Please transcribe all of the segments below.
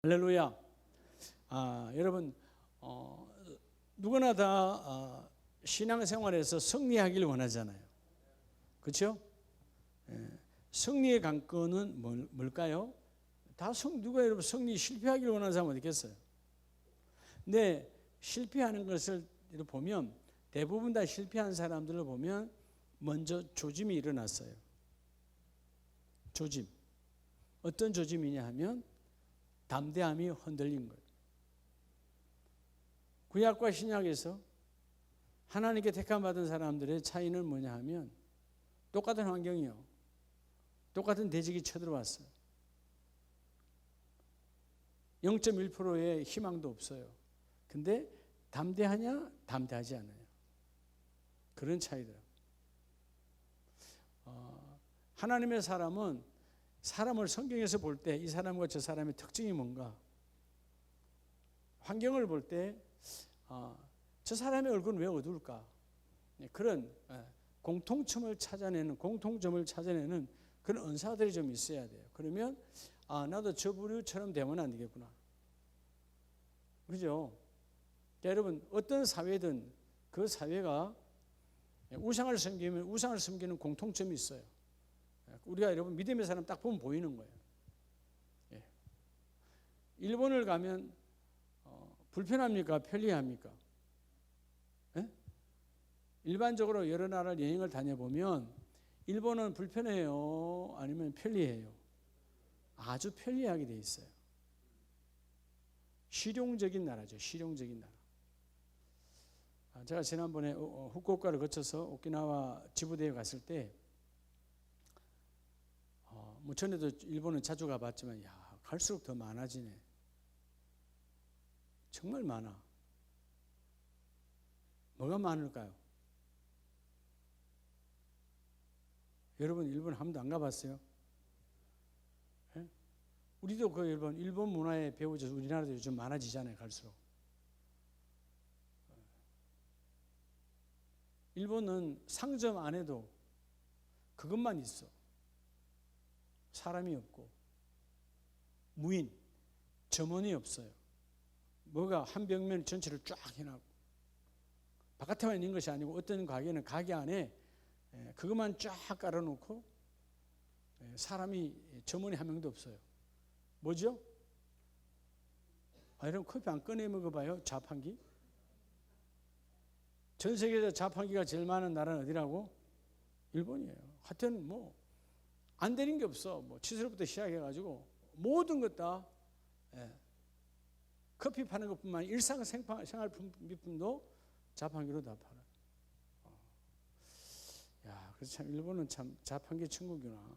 할렐루야. 여러분, 누구나 다 신앙생활에서 승리하기를 원하잖아요. 그렇죠? 승리의 관건은 뭘까요? 누가 여러분 승리 실패하기를 원하는 사람 어디 있겠어요? 근데 실패하는 것을 보면 대부분 다 실패한 사람들을 보면 먼저 조짐이 일어났어요. 조짐. 어떤 조짐이냐 하면 담대함이 흔들린 거예요. 구약과 신약에서 하나님께 택함받은 사람들의 차이는 뭐냐 하면 똑같은 환경이요. 똑같은 대적이 쳐들어왔어요. 0.1%의 희망도 없어요. 근데 담대하냐? 담대하지 않아요. 그런 차이더라고요. 하나님의 사람은 사람을 성경에서 볼 때 이 사람과 저 사람의 특징이 뭔가, 환경을 볼 때 저 사람의 얼굴은 왜 어두울까, 그런 공통점을 찾아내는 그런 은사들이 좀 있어야 돼요. 그러면 나도 저 부류처럼 되면 안 되겠구나. 그죠? 여러분, 어떤 사회든 그 사회가 우상을 섬기는 공통점이 있어요. 우리가 여러분 믿음의 사람 딱 보면 보이는 거예요. 일본을 가면 불편합니까? 편리합니까? 일반적으로 여러 나라를 여행을 다녀보면 일본은 불편해요? 아니면 편리해요? 아주 편리하게 돼 있어요. 실용적인 나라죠. 실용적인 나라. 제가 지난번에 후쿠오카를 거쳐서 오키나와 지부대에 갔을 때 전에도 일본은 자주 가봤지만 갈수록 더 많아지네. 정말 많아. 뭐가 많을까요? 여러분 일본 한 번도 안 가봤어요? 네? 우리도 그 일본 문화에 배우져서 우리나라도 요즘 많아지잖아요. 갈수록. 일본은 상점 안에도 그것만 있어. 사람이 없고 무인, 점원이 없어요. 뭐가 한 벽면 전체를 쫙 해놨고, 바깥에만 있는 것이 아니고 어떤 가게는 가게 안에 그것만 쫙 깔아놓고 사람이, 점원이 한 명도 없어요. 뭐죠? 여러분 커피 안 꺼내 먹어봐요. 자판기. 전 세계에서 자판기가 제일 많은 나라는 어디라고? 일본이에요. 하여튼 안 되는 게 없어. 칫솔부터 시작해가지고 모든 것 다 커피 파는 것뿐만 아니라 일상생활품도 자판기로 다 팔아요. 그래서 참 일본은 참 자판기 천국이구나.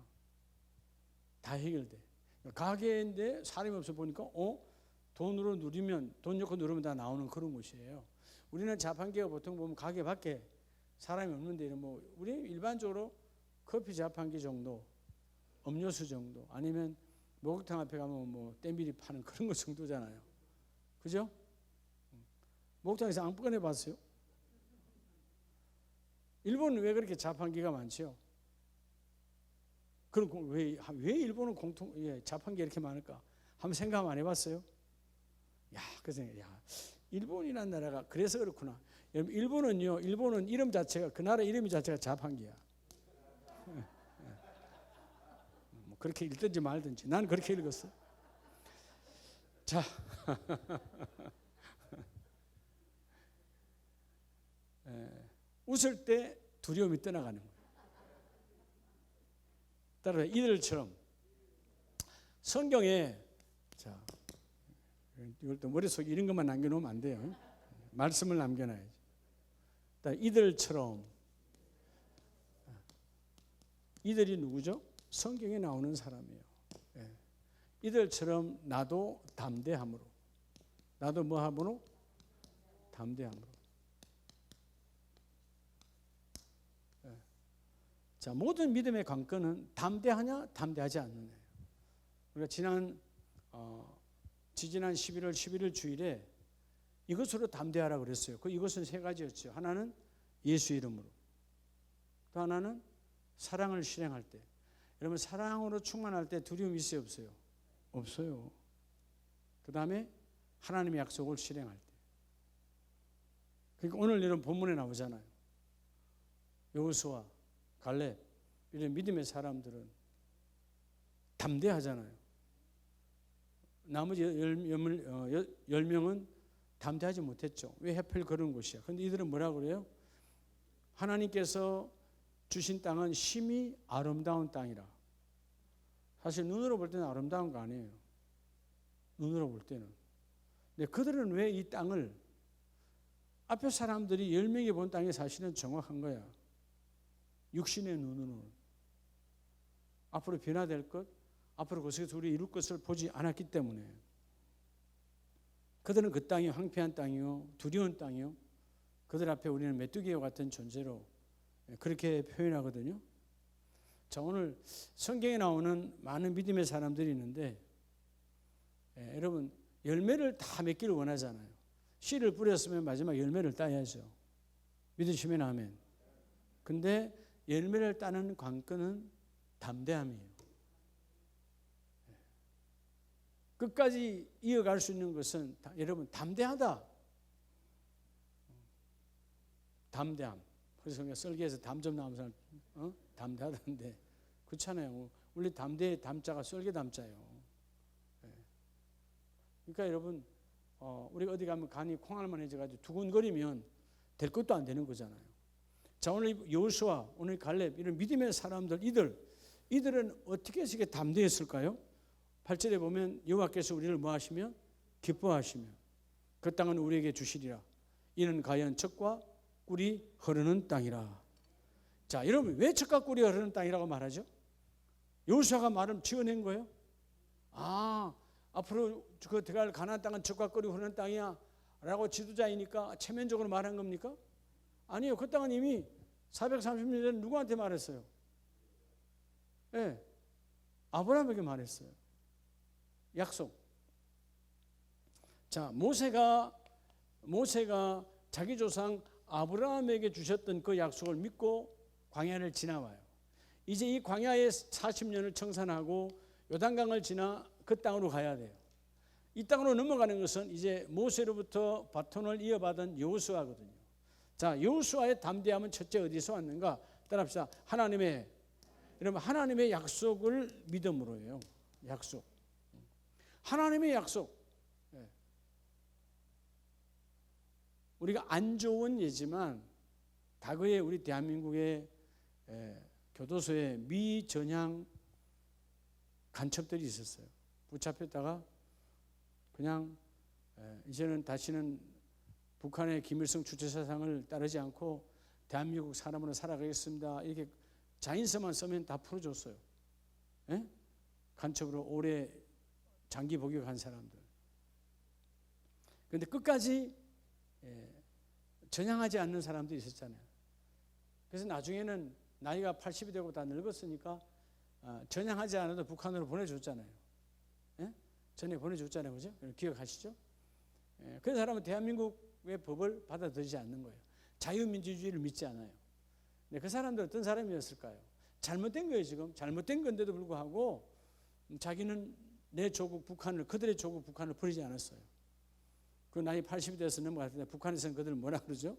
다 해결돼. 가게인데 사람이 없어 보니까 돈으로 누르면, 돈 넣고 누르면 다 나오는 그런 곳이에요. 우리는 자판기가 보통 보면 가게 밖에 사람이 없는데 우리 일반적으로 커피 자판기 정도, 음료수 정도, 아니면 목욕탕 앞에 가면 땜비리 파는 그런 것 정도잖아요. 그죠? 목욕탕에서 안 꺼내 봤어요? 일본은 왜 그렇게 자판기가 많죠? 그럼 왜 일본은 자판기 이렇게 많을까? 한번 생각 안 해봤어요? 일본이라는 나라가 그래서 그렇구나. 일본은 이름 자체가, 그 나라 이름 자체가 자판기야. 그렇게 읽든지 말든지. 나는 그렇게 읽었어. 자. 웃을 때 두려움이 떠나가는 거예요. 따라서 이들처럼 성경에, 이걸 또 머릿속에 이런 것만 남겨놓으면 안 돼요. 말씀을 남겨놔야지. 이들처럼. 이들이 누구죠? 성경에 나오는 사람이에요. 이들처럼 나도 담대함으로. 나도 뭐함으로? 담대함으로. 모든 믿음의 관건은 담대하냐, 담대하지 않느냐. 우리가 지지난 11월 11일 주일에 이것으로 담대하라 그랬어요. 이것은 세 가지였죠. 하나는 예수 이름으로. 또 하나는 사랑을 실행할 때. 여러분 사랑으로 충만할 때 두려움이 있어요, 없어요? 없어요. 그 다음에 하나님의 약속을 실행할 때. 그러니까 오늘 이런 본문에 나오잖아요. 여호수아, 갈렙 이런 믿음의 사람들은 담대하잖아요. 나머지 10명은 담대하지 못했죠. 왜 하필 그런 곳이야. 그런데 이들은 뭐라고 그래요? 하나님께서 주신 땅은 심히 아름다운 땅이라. 사실 눈으로 볼 때는 아름다운 거 아니에요. 눈으로 볼 때는. 근데 그들은 왜 이 땅을, 앞에 사람들이 10명이 본 땅이 사실은 정확한 거야. 육신의 눈으로는. 앞으로 변화될 것, 앞으로 그것에서 우리 이룰 것을 보지 않았기 때문에. 그들은 그 땅이 황폐한 땅이요, 두려운 땅이요, 그들 앞에 우리는 메뚜기와 같은 존재로 그렇게 표현하거든요. 자, 오늘 성경에 나오는 많은 믿음의 사람들이 있는데, 여러분 열매를 다 맺기를 원하잖아요. 씨를 뿌렸으면 마지막 열매를 따야죠. 믿으시면 아멘. 근데 열매를 따는 관건은 담대함이에요. 끝까지 이어갈 수 있는 것은 여러분 담대하다. 담대함. 그래서 썰기에서 담 좀 나오는 사람 담대하다는데 그렇잖아요. 원래 담대의 담자가 썰기 담자예요. 그러니까 여러분 우리가 어디 가면 간이 콩알만 해져가지고 두근거리면 될 것도 안 되는 거잖아요. 자, 오늘 여호수아, 오늘 갈렙 이런 믿음의 사람들, 이들은 어떻게 해서 이렇게 담대했을까요? 8절에 보면 여호와께서 우리를 뭐 하시며 기뻐하시며 그 땅은 우리에게 주시리라. 이는 과연 젖과 꿀이 흐르는 땅이라. 자, 여러분 왜 젖과 꿀이 흐르는 땅이라고 말하죠? 여호수아가 말을 지어낸 거예요. 앞으로 그 들어갈 가나안 땅은 젖과 꿀이 흐르는 땅이야 라고 지도자이니까 체면적으로 말한 겁니까? 아니요. 그 땅은 이미 430년 전에 누구한테 말했어요? 네, 아브라함에게 말했어요. 약속. 자, 모세가 자기 조상 아브라함에게 주셨던 그 약속을 믿고 광야를 지나와요. 이제 이 광야에 40년을 청산하고 요단강을 지나 그 땅으로 가야 돼요. 이 땅으로 넘어가는 것은 이제 모세로부터 바톤을 이어받은 여호수아거든요. 자, 여호수아의 담대함은 첫째 어디서 왔는가? 따라합시다. 여러분 하나님의 약속을 믿음으로예요. 약속. 하나님의 약속. 우리가 안 좋은 예지만 과거에 우리 대한민국의 교도소에 미전향 간첩들이 있었어요. 붙잡혔다가 그냥 이제는 다시는 북한의 김일성 주체사상을 따르지 않고 대한민국 사람으로 살아가겠습니다. 이렇게 자인서만 쓰면 다 풀어줬어요. 간첩으로 오래 장기 복역한 사람들. 그런데 끝까지 전향하지 않는 사람도 있었잖아요. 그래서 나중에는 나이가 80이 되고 다 늙었으니까 전향하지 않아도 북한으로 보내줬잖아요. 전에 보내줬잖아요. 그죠? 기억하시죠? 그 사람은 대한민국의 법을 받아들이지 않는 거예요. 자유민주주의를 믿지 않아요. 그 사람들은 어떤 사람이었을까요? 잘못된 거예요. 지금 잘못된 건데도 불구하고 자기는 내 조국 북한을, 그들의 조국 북한을 버리지 않았어요. 그 나이 80이 돼서 넘어갈 때 북한에서는 그들을 뭐라 그러죠?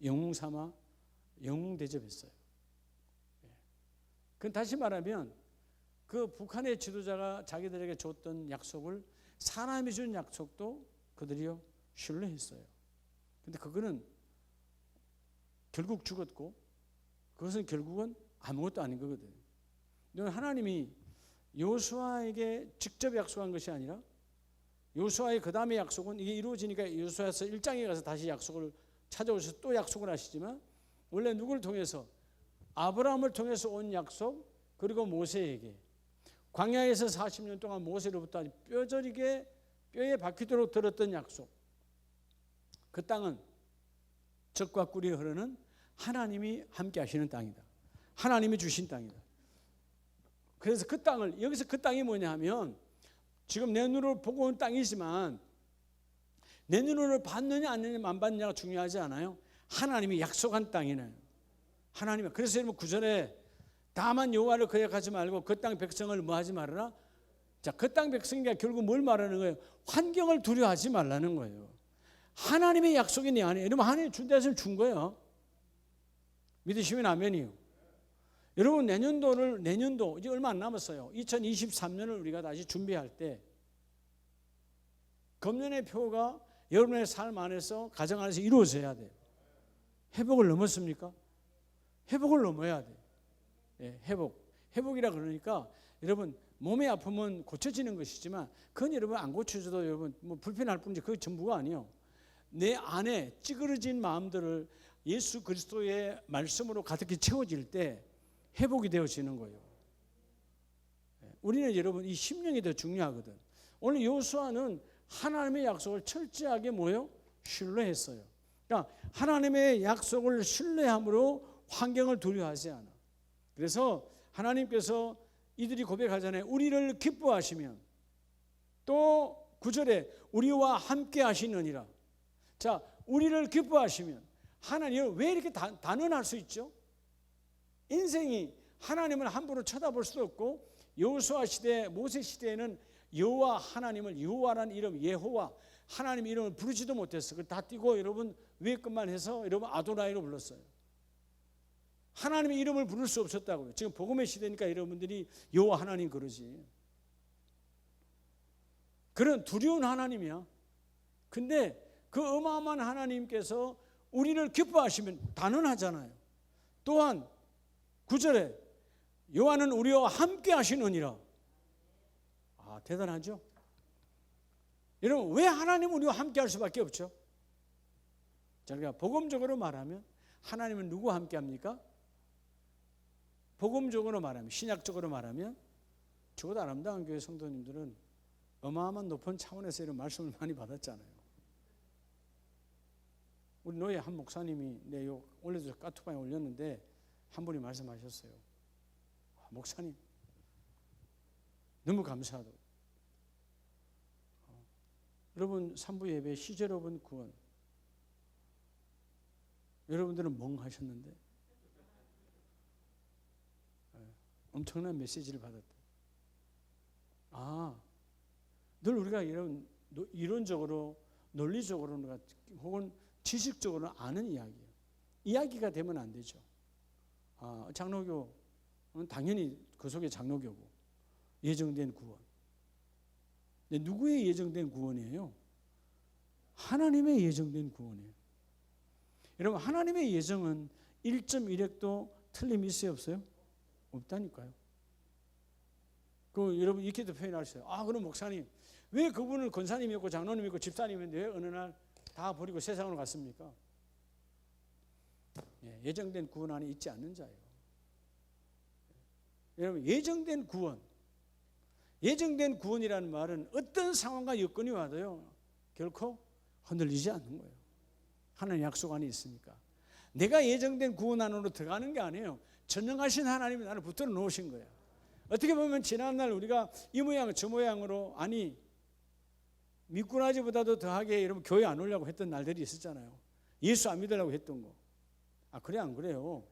영웅 삼아 영웅 대접했어요. 그건 다시 말하면 그 북한의 지도자가 자기들에게 줬던 약속을, 사람이 준 약속도 그들이요 신뢰했어요. 근데 그거는 결국 죽었고, 그것은 결국은 아무것도 아닌 거거든요. 하나님이 여호수아에게 직접 약속한 것이 아니라 여호수아의 그 다음의 약속은 이게 이루어지니까 여호수아서 1장에 가서 다시 약속을 찾아오셔서 또 약속을 하시지만, 원래 누구를 통해서? 아브라함을 통해서 온 약속, 그리고 모세에게 광야에서 40년 동안 모세로부터 아주 뼈저리게 뼈에 박히도록 들었던 약속. 그 땅은 젖과 꿀이 흐르는 하나님이 함께 하시는 땅이다. 하나님이 주신 땅이다. 그래서 그 땅을, 여기서 그 땅이 뭐냐 하면, 지금 내 눈으로 보고 온 땅이지만 내 눈으로 봤느냐 안 봤느냐가 중요하지 않아요. 하나님이 약속한 땅이네요. 하나님이. 그래서 여러분 9절에 다만 여호와를 거역하지 말고 그 땅 백성을 뭐 하지 말아라? 자, 그 땅 백성이가 결국 뭘 말하는 거예요? 환경을 두려워하지 말라는 거예요. 하나님의 약속이 내 안에, 여러분 하나님이 준다 해서 준 거예요. 믿으시면 아멘이요. 여러분 내년도 이제 얼마 안 남았어요. 2023년을 우리가 다시 준비할 때 금년의 표가 여러분의 삶 안에서, 가정 안에서 이루어져야 돼요. 회복을 넘었습니까? 회복을 넘어야 돼요. 예, 회복이라 그러니까 여러분 몸의 아픔은 고쳐지는 것이지만 그건 여러분 안 고쳐져도 여러분 뭐 불편할 뿐이지 그게 전부가 아니에요. 내 안에 찌그러진 마음들을 예수 그리스도의 말씀으로 가득히 채워질 때 회복이 되어지는 거예요. 우리는 여러분 이 심령이 더 중요하거든. 오늘 여호수아는 하나님의 약속을 철저하게 신뢰했어요. 그러니까 하나님의 약속을 신뢰함으로 환경을 두려워하지 않아. 그래서 하나님께서 이들이 고백하잖아요. 우리를 기뻐하시면, 또 9절에 우리와 함께 하시느니라. 자, 우리를 기뻐하시면 하나님 왜 이렇게 단언할 수 있죠? 인생이 하나님을 함부로 쳐다볼 수도 없고, 여호수아 시대, 모세 시대에는 여호와 하나님을, 여호와라는 이름, 예호와 하나님 이름을 부르지도 못했어요. 그걸 다 띄고 여러분 위에 것만 해서 여러분 아도나이로 불렀어요. 하나님의 이름을 부를 수 없었다고요. 지금 복음의 시대니까 여러분들이 여호와 하나님 그러지. 그런 두려운 하나님이야. 근데 그 어마어마한 하나님께서 우리를 기뻐하시면 단언하잖아요. 또한 9절에 여호와는 우리와 함께 하시느니라. 아, 대단하죠? 여러분 왜 하나님은 우리와 함께 할 수밖에 없죠? 저희가 복음적으로 말하면 하나님은 누구와 함께 합니까? 복음적으로 말하면, 신약적으로 말하면 적어도 아름다운 교회 성도님들은 어마어마한 높은 차원에서 이런 말씀을 많이 받았잖아요. 우리 노예 한 목사님이 올려서 카톡방에 올렸는데 한 분이 말씀하셨어요. 목사님 너무 감사하다고. 여러분 3부 예배 시제로분 구원, 여러분들은 멍하셨는데 엄청난 메시지를 받았대. 늘 우리가 이런 이론적으로, 논리적으로 혹은 지식적으로 아는 이야기예요. 이야기가 되면 안 되죠. 장로교는 당연히 그 속에 장로교고 예정된 구원. 근데 누구의 예정된 구원이에요? 하나님의 예정된 구원이에요. 여러분 하나님의 예정은 1.1획도 틀림이 있어요, 없어요? 없다니까요. 그 여러분 이렇게도 표현하셨어요. 그럼 목사님 왜 그분을 권사님이었고 장로님이었고 집사님인데 왜 어느 날 다 버리고 세상으로 갔습니까? 예정된 구원 안에 있지 않는 자예요. 여러분 예정된 구원, 예정된 구원이라는 말은 어떤 상황과 여건이 와도요 결코 흔들리지 않는 거예요. 하나님 약속 안에 있으니까. 내가 예정된 구원 안으로 들어가는 게 아니에요. 전능하신 하나님이 나를 붙들어 놓으신 거예요. 어떻게 보면 지난날 우리가 이 모양 저 모양으로, 미꾸라지보다도 더하게 여러분 교회 안 오려고 했던 날들이 있었잖아요. 예수 안 믿으려고 했던 거. 그래 안 그래요?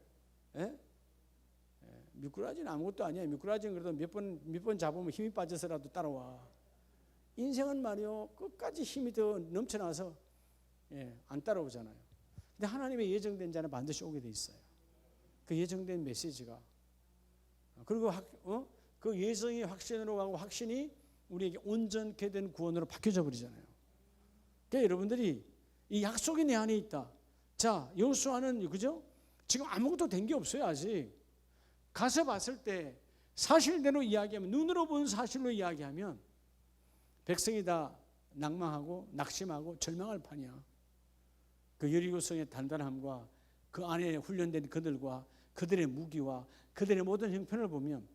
미꾸라지는 아무것도 아니야. 미꾸라지는 그래도 몇 번 잡으면 힘이 빠져서라도 따라와. 인생은 말이요 끝까지 힘이 더 넘쳐나서 안 따라오잖아요. 근데 하나님의 예정된 자는 반드시 오게 돼 있어요. 그 예정된 메시지가. 그리고 그 예정이 확신으로 가고 확신이 우리에게 온전케 된 구원으로 바뀌어져 버리잖아요. 그러니까 여러분들이 이 약속이 내 안에 있다. 자, 여호수아는 그죠? 지금 아무것도 된 게 없어요 아직. 가서 봤을 때 사실대로 이야기하면, 눈으로 본 사실로 이야기하면 백성이 다 낭망하고 낙심하고 절망할 판이야. 그 여리고성의 단단함과 그 안에 훈련된 그들과 그들의 무기와 그들의 모든 형편을 보면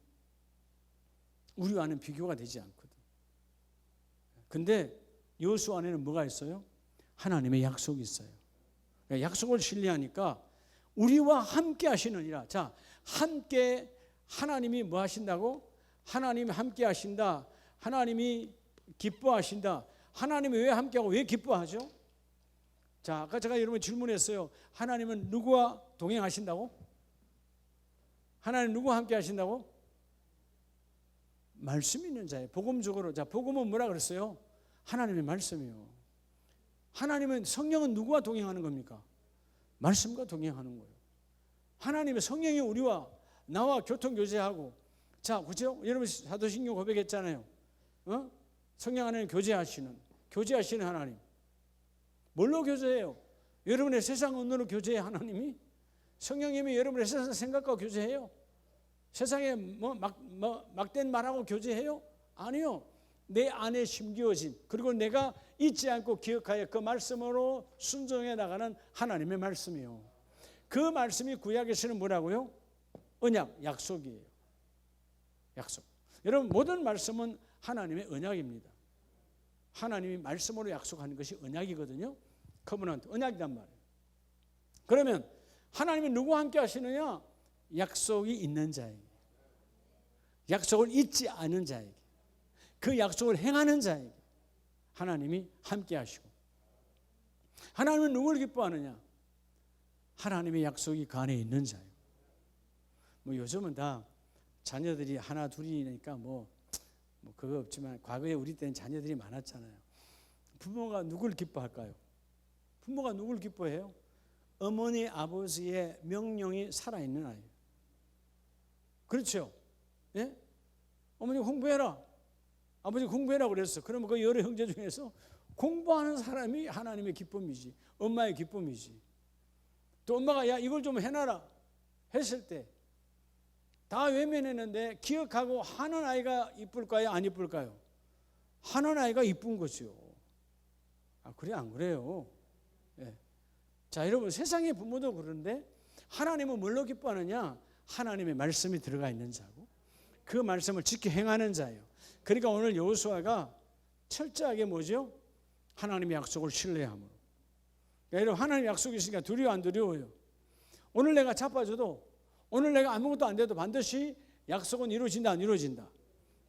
우리와는 비교가 되지 않거든. 근데 여호수아 안에는 뭐가 있어요? 하나님의 약속이 있어요. 그러니까 약속을 신뢰하니까 우리와 함께 하시느니라. 자, 함께 하나님이 뭐 하신다고? 하나님이 함께 하신다. 하나님이 기뻐하신다. 하나님이 왜 함께하고 왜 기뻐하죠? 자, 아까 제가 여러분 질문했어요. 하나님은 누구와 동행하신다고? 하나님 누구와 함께 하신다고? 말씀이 있는 자예요. 복음적으로. 자, 복음은 뭐라 그랬어요? 하나님의 말씀이요. 하나님은, 성령은 누구와 동행하는 겁니까? 말씀과 동행하는 거예요. 하나님의 성령이 우리와 나와 교통교제하고, 자, 그죠? 여러분 사도신경 고백했잖아요. 성령 하나님 교제하시는 하나님. 뭘로 교제해요? 여러분의 세상 언어로 교제해. 하나님이 성령님이 여러분의 세상 생각과 교제해요? 세상에 막된 말하고 교제해요? 아니요. 내 안에 심기어진, 그리고 내가 잊지 않고 기억하여 그 말씀으로 순종해 나가는 하나님의 말씀이요. 그 말씀이 구약에서는 뭐라고요? 언약, 약속이에요. 약속. 여러분, 모든 말씀은 하나님의 언약입니다. 하나님이 말씀으로 약속하는 것이 언약이거든요. 커버넌트, 언약이란 말이에요. 그러면 하나님이 누구와 함께 하시느냐? 약속이 있는 자에게, 약속을 잊지 않은 자에게, 그 약속을 행하는 자에게 하나님이 함께 하시고, 하나님은 누구를 기뻐하느냐? 하나님의 약속이 그 안에 있는 자예요. 요즘은 다 자녀들이 하나 둘이니까 뭐 그거 없지만, 과거에 우리 때는 자녀들이 많았잖아요. 부모가 누구를 기뻐할까요? 부모가 누구를 기뻐해요? 어머니 아버지의 명령이 살아있는 아이예요. 그렇죠? 예? 어머니 공부해라, 아버지 공부해라 그랬어. 그러면 그 여러 형제 중에서 공부하는 사람이 하나님의 기쁨이지, 엄마의 기쁨이지. 또 엄마가 야 이걸 좀 해놔라 했을 때 다 외면했는데 기억하고 하는 아이가 이쁠까요? 안 이쁠까요? 하는 아이가 이쁜 거죠. 그래 안 그래요? 예. 자, 여러분, 세상의 부모도 그런데 하나님은 뭘로 기뻐하느냐? 하나님의 말씀이 들어가 있는 자고 그 말씀을 지켜 행하는 자예요. 그러니까 오늘 여호수아가 철저하게 뭐죠? 하나님의 약속을 신뢰함으로. 그러니까 여러분, 하나님의 약속이 있으니까 두려워 안 두려워요? 오늘 내가 자빠져도, 오늘 내가 아무것도 안 돼도 반드시 약속은 이루어진다 안 이루어진다?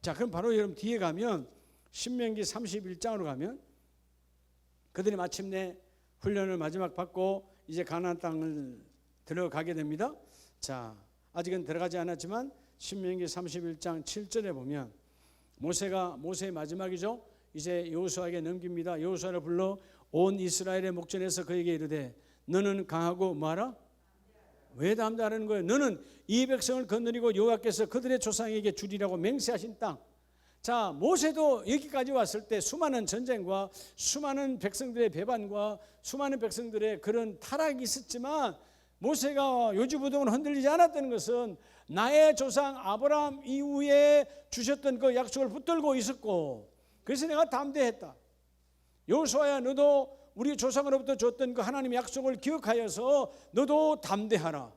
자, 그럼 바로 여러분 뒤에 가면 신명기 31장으로 가면 그들이 마침내 훈련을 마지막 받고 이제 가나안 땅을 들어가게 됩니다. 자, 아직은 들어가지 않았지만 신명기 31장 7절에 보면 모세의 마지막이죠. 이제 여호수아에게 넘깁니다. 여호수아를 불러 온 이스라엘의 목전에서 그에게 이르되 너는 강하고 뭐하라? 왜 담대하라는 거예요? 너는 이 백성을 거느리고 여호와께서 그들의 조상에게 주리라고 맹세하신 땅. 자, 모세도 여기까지 왔을 때 수많은 전쟁과 수많은 백성들의 배반과 수많은 백성들의 그런 타락이 있었지만 모세가 요지부동을 흔들리지 않았다는 것은 나의 조상 아브라함 이후에 주셨던 그 약속을 붙들고 있었고, 그래서 내가 담대했다. 여호수아야, 너도 우리 조상으로부터 줬던 그 하나님의 약속을 기억하여서 너도 담대하라.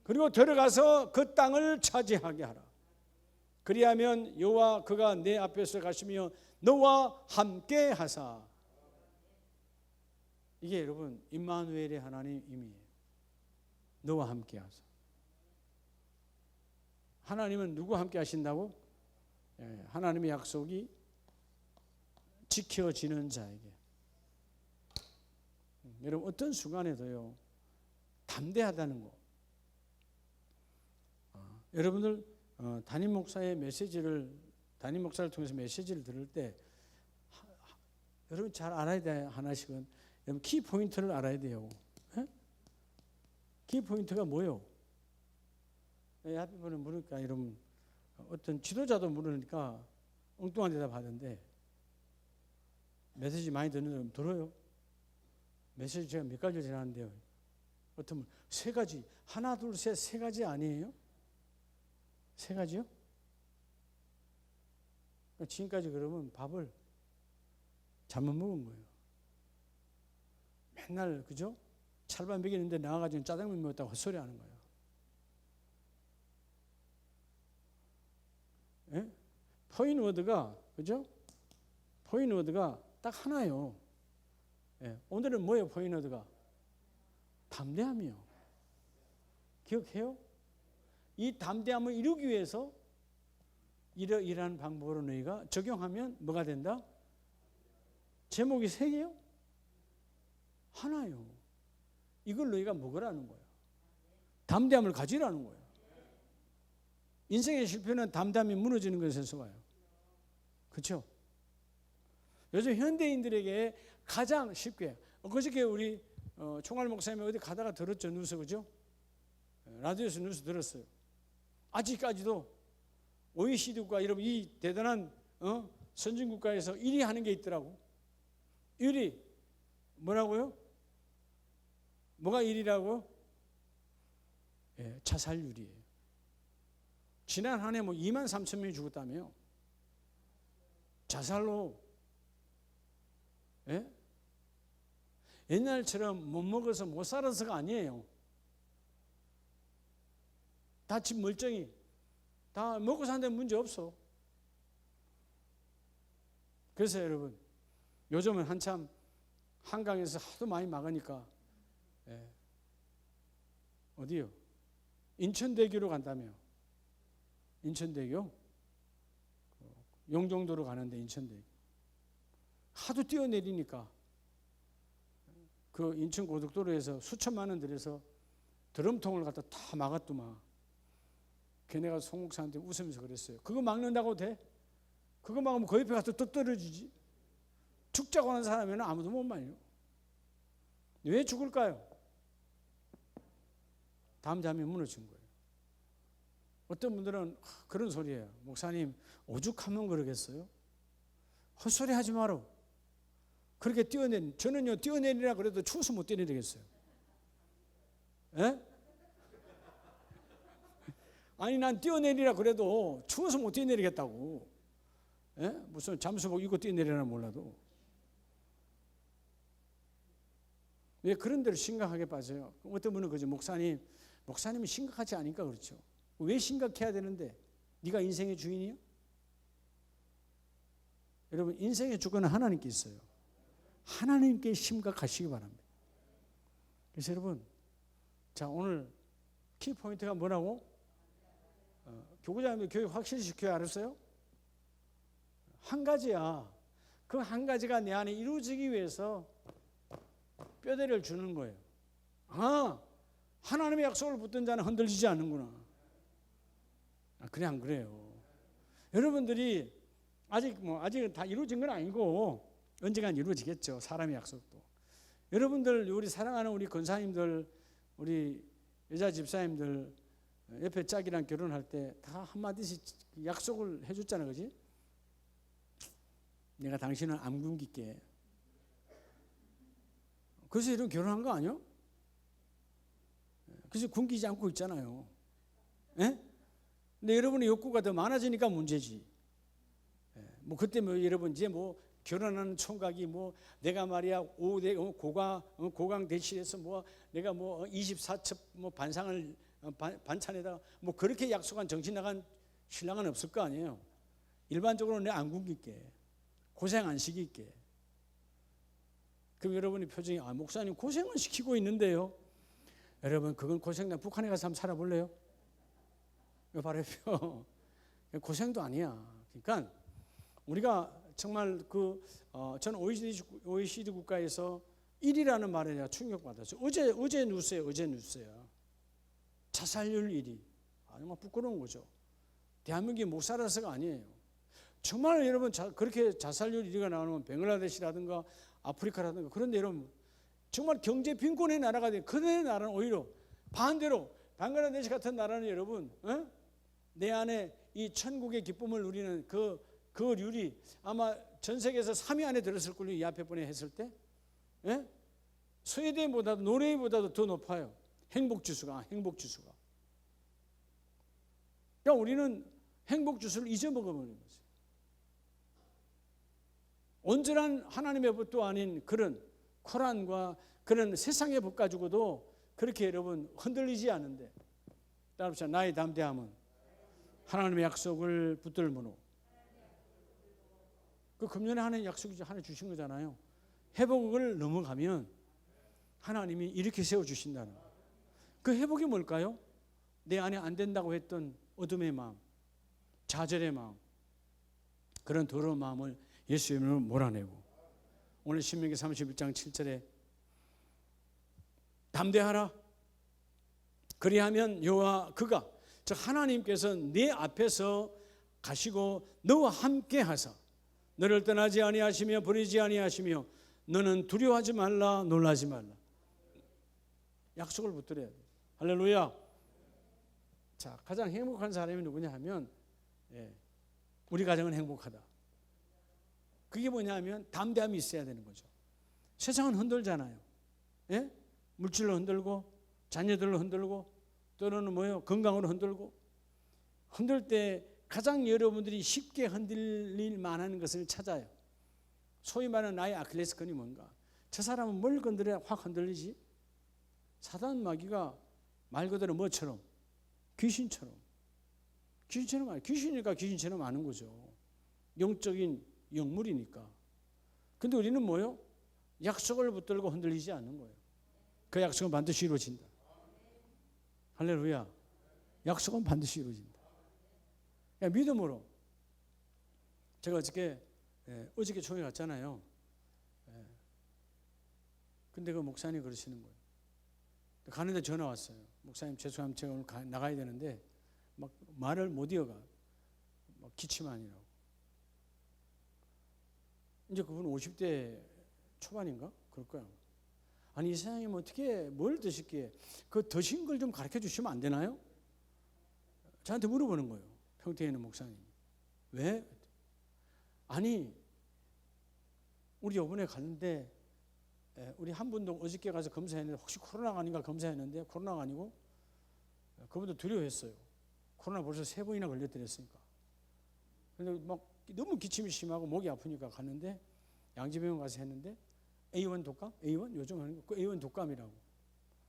그리고 들어가서 그 땅을 차지하게 하라. 그리하면 여호와 그가 내 앞에서 가시며 너와 함께 하사. 이게 여러분 임마누엘의 하나님 의미예요. 너와 함께 하사. 하나님은 누구와 함께 하신다고? 하나님의 약속이 지켜지는 자에게. 여러분, 어떤 순간에도요 담대하다는 거. 여러분들 담임 목사의 담임 목사를 통해서 메시지를 들을 때 여러분 잘 알아야 돼. 하나씩은 여러분 키 포인트를 알아야 돼요. 키 포인트가 뭐예요? 앞에 분은 물으니까 여러분 어떤 지도자도 물으니까 엉뚱한 대답 하던데 메시지 많이 듣는 사람 들어요? 메시지 제가 몇 가지를 전하는데요. 어떤 분 세 가지, 하나 둘 셋 세 가지 아니에요? 세 가지요? 지금까지 그러면 밥을 잘못 먹은 거예요. 맨날 그죠? 찰밥 먹이는데 나와가지고 짜장면 먹었다고 헛소리 하는 거예요. 예? 포인 워드가 그죠? 포인 워드가 딱 하나예요. 예. 오늘은 뭐예요? 포인 워드가 담대함이요. 기억해요? 이 담대함을 이루기 위해서 이러이러한 방법으로 너희가 적용하면 뭐가 된다? 제목이 세 개요? 하나요. 이걸 너희가 먹으라는 거예요. 담대함을 가지라는 거예요. 인생의 실패는 담담히 무너지는 것에서 와요. 그렇죠? 요즘 현대인들에게 가장 쉽게, 그저께 우리 총알 목사님 어디 가다가 들었죠, 뉴스. 그죠? 라디오에서 뉴스 들었어요. 아직까지도 OECD 국가, 여러분, 이 대단한 선진국가에서 1위 하는 게 있더라고. 1위 뭐라고요? 뭐가 1위라고? 예, 자살률이에요. 지난 한 해 뭐 2만 3천 명이 죽었다며요. 자살로. 예? 옛날처럼 못 먹어서 못 살아서가 아니에요. 다 집 멀쩡히 다 먹고 사는데 문제 없어. 그래서 여러분, 요즘은 한참 한강에서 하도 많이 막으니까, 예, 어디요? 인천대교로 간다며. 인천대교? 용종도로 가는데 인천대교. 하도 뛰어내리니까 그 인천고속도로에서 수천만 원 들여서 드럼통을 갖다 다 막았더만. 걔네가 송 목사한테 웃으면서 그랬어요. 그거 막는다고 돼? 그거 막으면 그 옆에 가서 또 떨어지지. 죽자고 하는 사람에는 아무도 못 말려. 왜 죽을까요? 담담히 무너진 거예요. 어떤 분들은 그런 소리예요. 목사님, 오죽하면 그러겠어요? 헛소리 하지 마라. 그렇게 저는요, 뛰어내리라 그래도 추워서 못 뛰어내리겠어요. 예? 아니, 난 뛰어내리라 그래도 추워서 못 뛰어내리겠다고. 예? 무슨 잠수복 입고 뛰어내리나 몰라도. 왜 그런 데로 심각하게 빠져요? 어떤 분은 그죠, 목사님이 심각하지 않으니까 그렇죠. 왜 심각해야 되는데? 네가 인생의 주인이요? 여러분, 인생의 주권은 하나님께 있어요. 하나님께 심각하시기 바랍니다. 그래서 여러분, 자, 오늘 키포인트가 뭐라고? 교구장님들 교육 확실히 시켜야 알았어요? 한 가지야. 그 한 가지가 내 안에 이루어지기 위해서 뼈대를 주는 거예요. 아, 하나님의 약속을 붙든 자는 흔들리지 않는구나. 그래, 안 그래요? 여러분들이 아직은 다 이루어진 건 아니고 언젠간 이루어지겠죠. 사람의 약속도. 여러분들, 우리 사랑하는 우리 권사님들, 우리 여자 집사님들 옆에 짝이랑 결혼할 때 다 한마디씩 약속을 해줬잖아, 그지? 내가 당신을 안 굶길게. 그래서 이런 결혼한 거 아니요? 그래서 굶기지 않고 있잖아요. 예? 근데 여러분의 욕구가 더 많아지니까 문제지. 뭐 그때 뭐 여러분 이제 뭐 결혼하는 총각이 뭐 내가 말이야 고강 대실에서 뭐 내가 뭐 24첩 뭐 반상을 반찬에다가 뭐 그렇게 약속한 정신 나간 신랑은 없을 거 아니에요. 일반적으로 내 안 굶길게. 고생 안 시킬게. 그럼 여러분의 표정이, 아, 목사님 고생은 시키고 있는데요. 여러분, 그건 고생나 북한에 가서 한번 살아볼래요? 이거 바로 고생도 아니야. 그러니까 우리가 정말 저는 OECD 국가에서 1위라는 말에 내가 충격받았어요. 어제 뉴스예요. 자살률 1위. 정말 부끄러운 거죠. 대한민국이 못 살아서가 아니에요. 정말 여러분, 그렇게 자살률 1위가 나오면 벵글라데시라든가 아프리카라든가 그런데 여러분 정말 경제 빈곤의 나라가 돼. 그런 나라는 오히려 반대로 벵글라데시 같은 나라는 여러분, 내 안에 이 천국의 기쁨을 누리는 그 률이 아마 전 세계에서 3위 안에 들었을 걸요. 이 앞에 분에 했을 때. 스웨덴보다도 노르웨이보다도 더 높아요. 행복지수가. 그러니까 우리는 행복지수를 잊어먹어버린 거죠. 온전한 하나님의 법도 아닌 그런 코란과 그런 세상의 법 가지고도 그렇게 여러분 흔들리지 않는데, 따라서 나의 담대함은 하나님의 약속을 붙들므로. 그 금년에 하나님 약속이 하나 주신 거잖아요. 회복을 넘어가면 하나님이 이렇게 세워주신다는 거예요. 그 회복이 뭘까요? 내 안에 안 된다고 했던 어둠의 마음, 좌절의 마음, 그런 더러운 마음을 예수 이름으로 몰아내고, 오늘 신명기 31장 7절에 담대하라. 그리하면 여호와 그가 즉 하나님께서 내 앞에서 가시고 너와 함께 하사 너를 떠나지 아니하시며 버리지 아니하시며 너는 두려워하지 말라 놀라지 말라. 약속을 붙들어야 돼. 할렐루야. 자, 가장 행복한 사람이 누구냐 하면 우리 가정은 행복하다. 그게 뭐냐면 담대함이 있어야 되는 거죠. 세상은 흔들잖아요. 예? 물질로 흔들고 자녀들로 흔들고 또는 뭐요? 건강으로 흔들고. 흔들 때 가장 여러분들이 쉽게 흔들릴 만한 것을 찾아요. 소위 말하는 나의 아킬레스건이 뭔가. 저 사람은 뭘 건드려야 확 흔들리지? 사단 마귀가 말 그대로 뭐처럼? 귀신처럼. 귀신처럼 아니, 귀신이니까 귀신처럼 아는 거죠. 영적인 영물이니까. 근데 우리는 뭐요? 약속을 붙들고 흔들리지 않는 거예요. 그 약속은 반드시 이루어진다. 할렐루야. 약속은 반드시 이루어진다. 믿음으로. 제가 어저께 총회 갔잖아요. 근데 그 목사님이 그러시는 거예요. 가는데 전화 왔어요. 목사님 죄송합니다. 제가 오늘 나가야 되는데 막 말을 못 이어가. 막 기침하니라고. 이제 그분 50대 초반인가? 그럴 거야. 아니 이사장님 어떻게 뭘 드실게? 그 드신 걸 좀 가르쳐 주시면 안 되나요? 저한테 물어보는 거예요. 평택에 있는 목사님이. 왜? 아니 우리 이번에 갔는데 우리 한 분도 어저께 가서 검사했는데 혹시 코로나가 아닌가 검사했는데 코로나가 아니고 그분도 두려워했어요. 코로나 벌써 3번이나 걸렸더랬으니까. 근데 막 너무 기침이 심하고 목이 아프니까 갔는데 양지병원 가서 했는데 A1 독감? A1? 요즘 하는 거 그 A1 독감이라고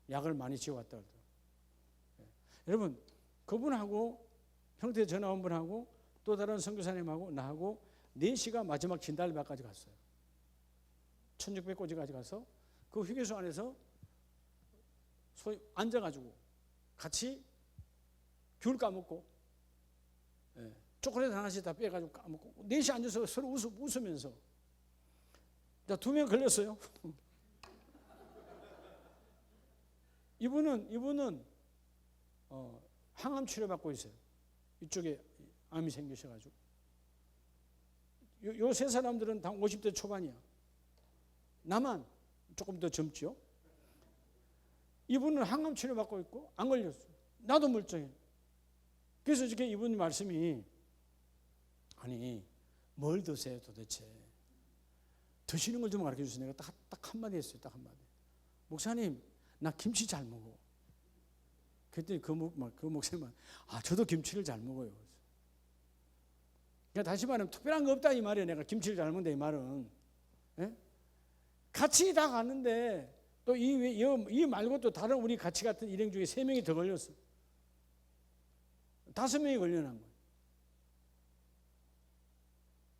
약을 많이 지어왔다 그러더라고요. 여러분 그분하고 평택에 전화 온 분하고 또 다른 선교사님하고 나하고 4시가 마지막 진달래밭까지 갔어요. 1600꼬지까지 가서 그 휴게소 안에서 소위 앉아가지고 같이 귤 까먹고 초콜릿 하나씩 다 빼가지고 까먹고 4시 앉아서 서로 웃으면서 2명 걸렸어요. 이분은 항암 치료받고 있어요. 이쪽에 암이 생기셔가지고 요 3사람들은 다 50대 초반이야. 나만 조금 더 젊죠. 이분은 항암 치료받고 있고 안 걸렸어. 나도 멀쩡해. 그래서 이렇게 이분 말씀이 아니 뭘 드세요 도대체. 드시는 걸 좀 가르쳐 주세요. 내가 딱 한마디 했어요. 딱 한마디. 목사님 나 김치 잘 먹어. 그랬더니 그 목사님은 저도 김치를 잘 먹어요. 그러니까 다시 말하면 특별한 거 없다 이 말이에요. 내가 김치를 잘 먹는다 이 말은. 예? 같이 다 갔는데 또 이 말고 또 다른 우리 같이 갔던 일행 중에 3명이 더 걸렸어. 5명이 걸려난 거예요.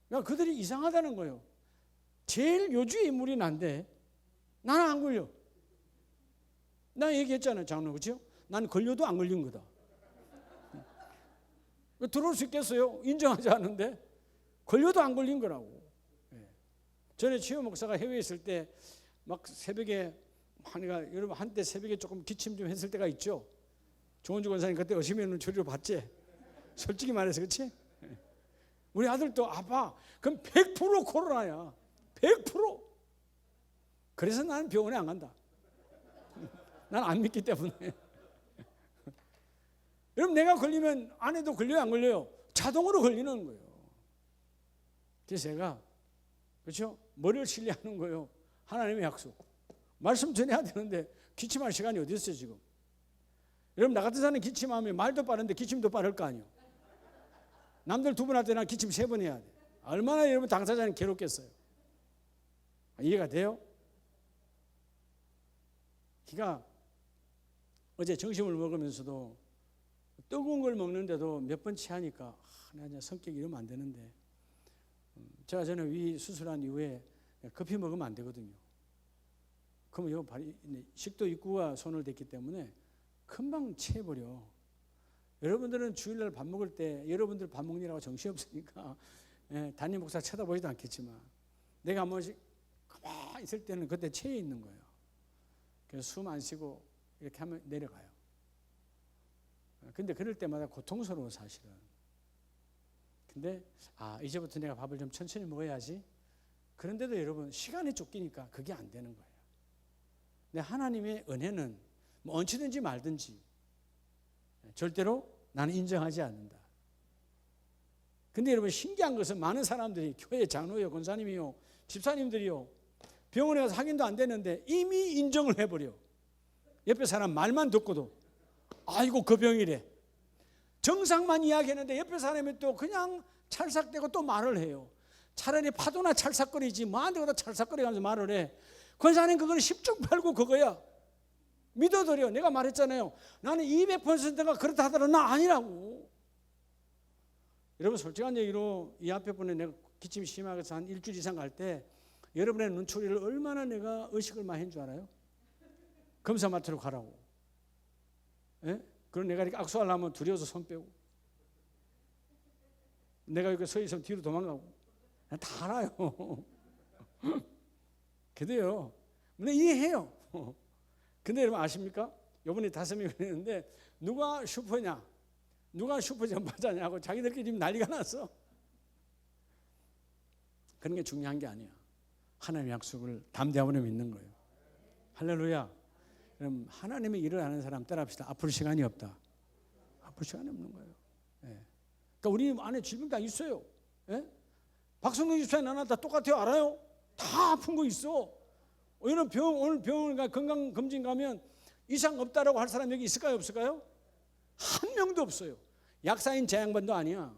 그러니까 그들이 이상하다는 거예요. 제일 요주의 인물이 난데 나는 안 걸려. 나 얘기했잖아요. 장로 그렇죠? 난 걸려도 안 걸린 거다. 들어올 수 있겠어요? 인정하지 않는데 걸려도 안 걸린 거라고. 전에 최호 목사가 해외에 있을 때 막 새벽에 여러분 한때 새벽에 조금 기침 좀 했을 때가 있죠. 조은주 권사님 그때 어시면 조리로 봤지? 솔직히 말해서 그렇지? 우리 아들도 아빠 그럼 100% 코로나야. 100%. 그래서 나는 병원에 안 간다. 난 안 믿기 때문에. 여러분 내가 걸리면 아내도 걸려요 안 걸려요? 자동으로 걸리는 거예요. 그래서 제가 그렇죠? 뭐를 신뢰하는 거예요? 하나님의 약속. 말씀 전해야 되는데 기침할 시간이 어디 있어요 지금? 여러분 나 같은 사람이 기침하면 말도 빠른데 기침도 빠를 거 아니에요. 남들 2번 할 때 난 기침 3번 해야 돼. 얼마나 여러분 당사자는 괴롭겠어요. 이해가 돼요? 그러니까 어제 점심을 먹으면서도 뜨거운 걸 먹는데도 몇 번 취하니까 나 성격이 이러면 안 되는데 제가 전에 위 수술한 이후에 커피 먹으면 안 되거든요. 그러면 식도 입구가 손을 댔기 때문에 금방 취해버려. 여러분들은 주일날 밥 먹을 때 여러분들 밥 먹느라고 정신없으니까 담임 목사 쳐다보지도 않겠지만 내가 한 번씩 가만히 있을 때는 그때 체해 있는 거예요. 그래서 숨 안 쉬고 이렇게 하면 내려가요. 근데 그럴 때마다 고통스러워 사실은. 근데 이제부터 내가 밥을 좀 천천히 먹어야지. 그런데도 여러분 시간이 쫓기니까 그게 안 되는 거예요. 근데 하나님의 은혜는 뭐 얹히든지 말든지 절대로 나는 인정하지 않는다. 근데 여러분 신기한 것은 많은 사람들이 교회 장로요, 권사님이요, 집사님들이요 병원에 가서 확인도 안 되는데 이미 인정을 해버려. 옆에 사람 말만 듣고도 아이고 그 병이래. 정상만 이야기했는데 옆에 사람이 또 그냥 찰싹대고 또 말을 해요. 차라리 파도나 찰싹거리지 뭐한테 가다 찰싹거리면서 말을 해. 권사님 그걸 10중 8구 그거야. 믿어드려. 내가 말했잖아요. 나는 200%가 그렇다 하더라도 나 아니라고. 여러분 솔직한 얘기로 이 앞에 분에 내가 기침이 심하게 해서 한 일주일 이상 갈 때 여러분의 눈초리를 얼마나 내가 의식을 많이 한 줄 알아요? 검사 맡으러 가라고. 예? 그럼 내가 이렇게 악수하려면 두려워서 손 빼고 내가 이렇게 서 있으면 뒤로 도망가고 다 알아요. 그래요. 근데 이해해요. 근데 여러분 아십니까? 이번에 5명이 그랬는데 누가 슈퍼냐? 누가 슈퍼 전파자냐고 자기들끼리 난리가 났어. 그런 게 중요한 게 아니야. 하나님의 약속을 담대함으로 믿는 거예요. 할렐루야. 그럼 하나님의 일을 아는 사람 따라합시다. 아플 시간이 없다. 아플 시간이 없는 거예요. 예. 그러니까 우리 안에 질병 다 있어요. 예? 박성동 집사님 나나 다 똑같아요. 알아요? 다 아픈 거 있어. 오늘 병원 건강 검진 가면 이상 없다라고 할 사람 여기 있을까요? 없을까요? 한 명도 없어요. 약사인 제 양반도 아니야.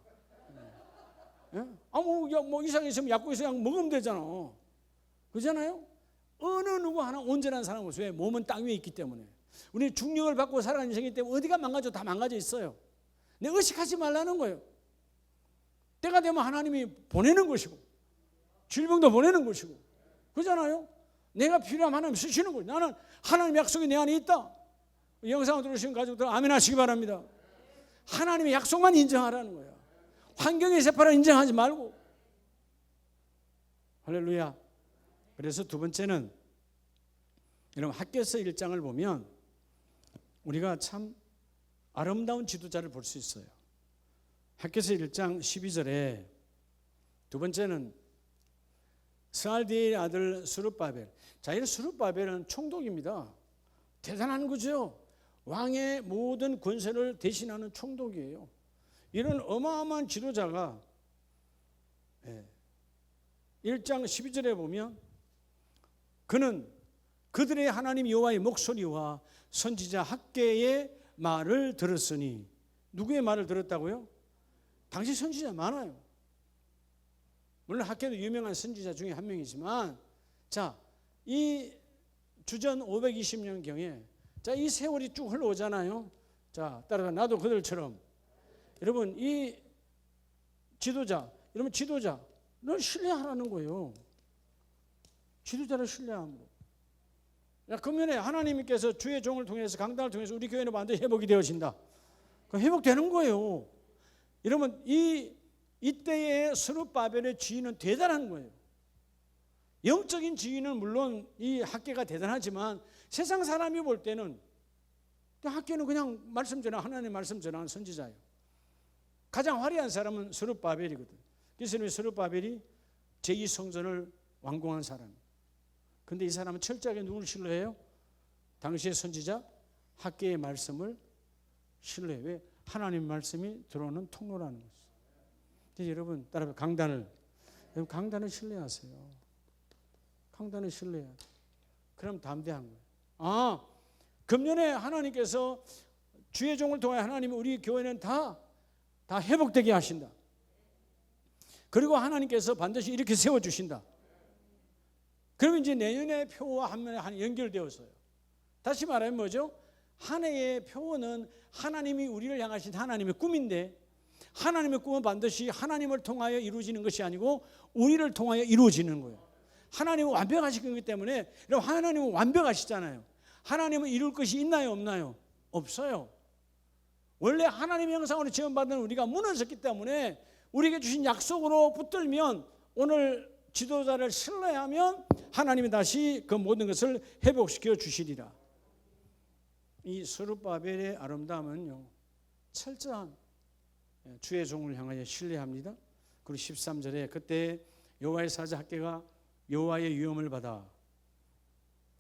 예? 뭐 이상 있으면 약국에서 약 먹으면 되잖아. 그렇잖아요? 어느 누구 하나 온전한 사람 없어요. 왜? 몸은 땅 위에 있기 때문에. 우리 중력을 받고 살아가는 인생이기 때문에 어디가 망가져? 다 망가져 있어요. 근데 의식하지 말라는 거예요. 때가 되면 하나님이 보내는 것이고 질병도 보내는 것이고 그렇잖아요? 내가 필요하면 하나님 쓰시는 거예요. 나는 하나님의 약속이 내 안에 있다. 영상을 들으시는 가족들 아멘 하시기 바랍니다. 하나님의 약속만 인정하라는 거예요. 환경의 세파를 인정하지 말고. 할렐루야. 그래서 두 번째는 여러분 학개서 1장을 보면 우리가 참 아름다운 지도자를 볼 수 있어요. 학개서 1장 12절에 두 번째는 스알디엘의 아들 스룹바벨. 자, 이 스룹바벨은 총독입니다. 대단한 거죠. 왕의 모든 권세를 대신하는 총독이에요. 이런 어마어마한 지도자가 1장 12절에 보면 그는 그들의 하나님 여호와의 목소리와 선지자 학개의 말을 들었으니. 누구의 말을 들었다고요? 당시 선지자 많아요. 물론 학개도 유명한 선지자 중에 한 명이지만 자, 이 주전 520년경에 자, 이 세월이 쭉 흘러오잖아요. 자, 따라서 나도 그들처럼 여러분 이 지도자, 여러분 지도자를 신뢰하라는 거예요. 지도자를 신뢰함으로. 금년에 하나님께서 주의 종을 통해서 강단을 통해서 우리 교회는 반드시 회복이 되어진다. 회복되는 거예요. 여러분 이때의 스룹바벨의 지위는 대단한 거예요. 영적인 지위는 물론 이 학개가 대단하지만 세상 사람이 볼 때는 학개는 그냥 말씀 전하 하나님의 말씀 전하는 선지자예요. 가장 화려한 사람은 스룹바벨이거든. 그래서 스룹바벨이 제2성전을 완공한 사람이에요. 근데 이 사람은 철저하게 누구를 신뢰해요? 당시의 선지자 학개의 말씀을 신뢰해요. 왜? 하나님의 말씀이 들어오는 통로라는 거죠. 그래서 여러분 따라서 강단을 신뢰하세요. 강단을 신뢰해야 돼. 그럼 담대한 거예요. 금년에 하나님께서 주의 종을 통해 하나님이 우리 교회는 다 회복되게 하신다. 그리고 하나님께서 반드시 이렇게 세워주신다. 그러면 이제 내년의 표와 한 해에 연결되었어요. 다시 말하면 뭐죠? 한 해의 표는 하나님이 우리를 향하신 하나님의 꿈인데 하나님의 꿈은 반드시 하나님을 통하여 이루어지는 것이 아니고 우리를 통하여 이루어지는 거예요. 하나님은 완벽하신 거기 때문에 하나님은 완벽하시잖아요. 하나님은 이룰 것이 있나요? 없나요? 없어요. 원래 하나님의 형상으로 지원받은 우리가 무너졌기 때문에 우리에게 주신 약속으로 붙들면 오늘 지도자를 신뢰하면 하나님이 다시 그 모든 것을 회복시켜 주시리라. 이 스룹바벨의 아름다움은요, 철저한 주의 종을 향하여 신뢰합니다. 그리고 13절에 그때 여호와의 사자 학개가 여호와의 위엄을 받아,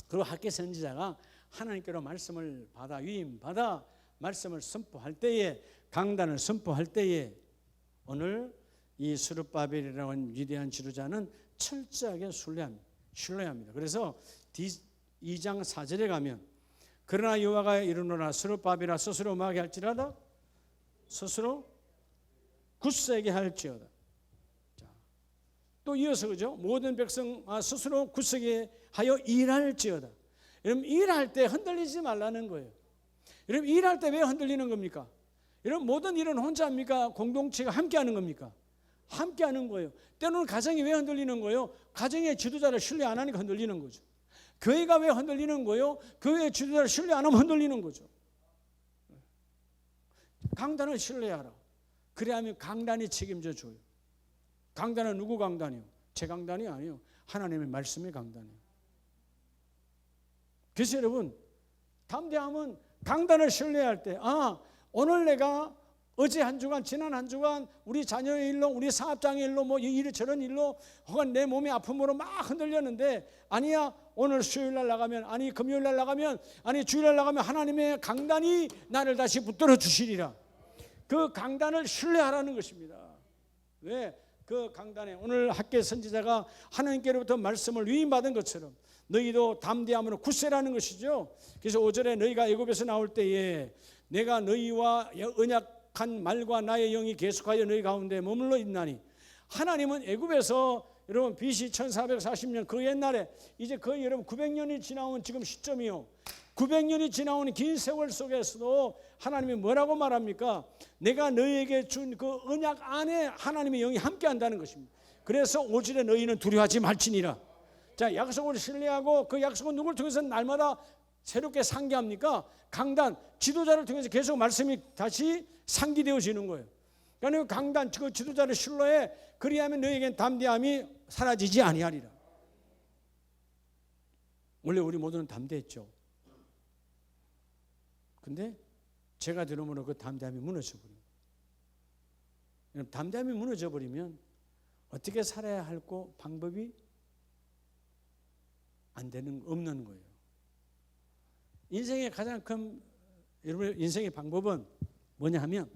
그리고 학개 선지자가 하나님께로 말씀을 받아 위임 받아 말씀을 선포할 때에, 강단을 선포할 때에 오늘 이 스룹바벨이라고 하는 위대한 지도자는 철저하게 신뢰합니다. 그래서 2장 4절에 가면 그러나 여호와가 이르노라 스룹바벨아 스스로 뭐하게 할지라다, 스스로 굳세게 할지어다. 자, 또 이어서 그죠? 모든 백성 스스로 굳세게 하여 일할지어다. 여러분 일할 때 흔들리지 말라는 거예요. 여러분 일할 때 왜 흔들리는 겁니까? 여러분 모든 일은 혼자 합니까? 공동체가 함께 하는 겁니까? 함께 하는 거예요. 때로는 가정이 왜 흔들리는 거예요? 가정의 지도자를 신뢰 안 하니까 흔들리는 거죠. 교회가 왜 흔들리는 거예요? 교회의 지도자를 신뢰 안 하면 흔들리는 거죠. 강단을 신뢰하라. 그래야 하면 강단이 책임져 줘요. 강단은 누구 강단이요? 제 강단이 아니에요. 하나님의 말씀의 강단이에요. 그래서 여러분 담대함은 강단을 신뢰할 때, 오늘 내가 어제 한 주간, 지난 한 주간 우리 자녀의 일로, 우리 사업장의 일로, 뭐 이런저런 일로, 혹은 내 몸의 아픔으로 막 흔들렸는데, 아니야 오늘 수요일날 나가면, 아니 금요일날 나가면, 아니 주일날 나가면 하나님의 강단이 나를 다시 붙들어 주시리라. 그 강단을 신뢰하라는 것입니다. 왜? 그 강단에 오늘 학개 선지자가 하나님께로부터 말씀을 위임받은 것처럼 너희도 담대함으로 굳세라는 것이죠. 그래서 5절에 너희가 애굽에서 나올 때에 내가 너희와 언약한 말과 나의 영이 계속하여 너희 가운데 머물러 있나니, 하나님은 애굽에서 여러분 BC 1440년 그 옛날에 이제 거의 여러분 900년이 지나온 지금 시점이요. 900년이 지나온 긴 세월 속에서도 하나님이 뭐라고 말합니까? 내가 너희에게 준 그 언약 안에 하나님의 영이 함께 한다는 것입니다. 그래서 5절에 너희는 두려워하지 말지니라. 자, 약속을 신뢰하고 그 약속은 누구를 통해서 날마다 새롭게 상기합니까? 강단, 지도자를 통해서 계속 말씀이 다시 상기되어지는 거예요. 그러니까 강단, 그 지도자를 신뢰해. 그리하면 너희에겐 담대함이 사라지지 아니하리라. 원래 우리 모두는 담대했죠. 근데 제가 들으므로 그 담대함이 무너져버립니다. 담대함이 무너져버리면 어떻게 살아야 할고 방법이 없는 거예요. 인생의 가장 큰, 여러분 인생의 방법은 뭐냐 하면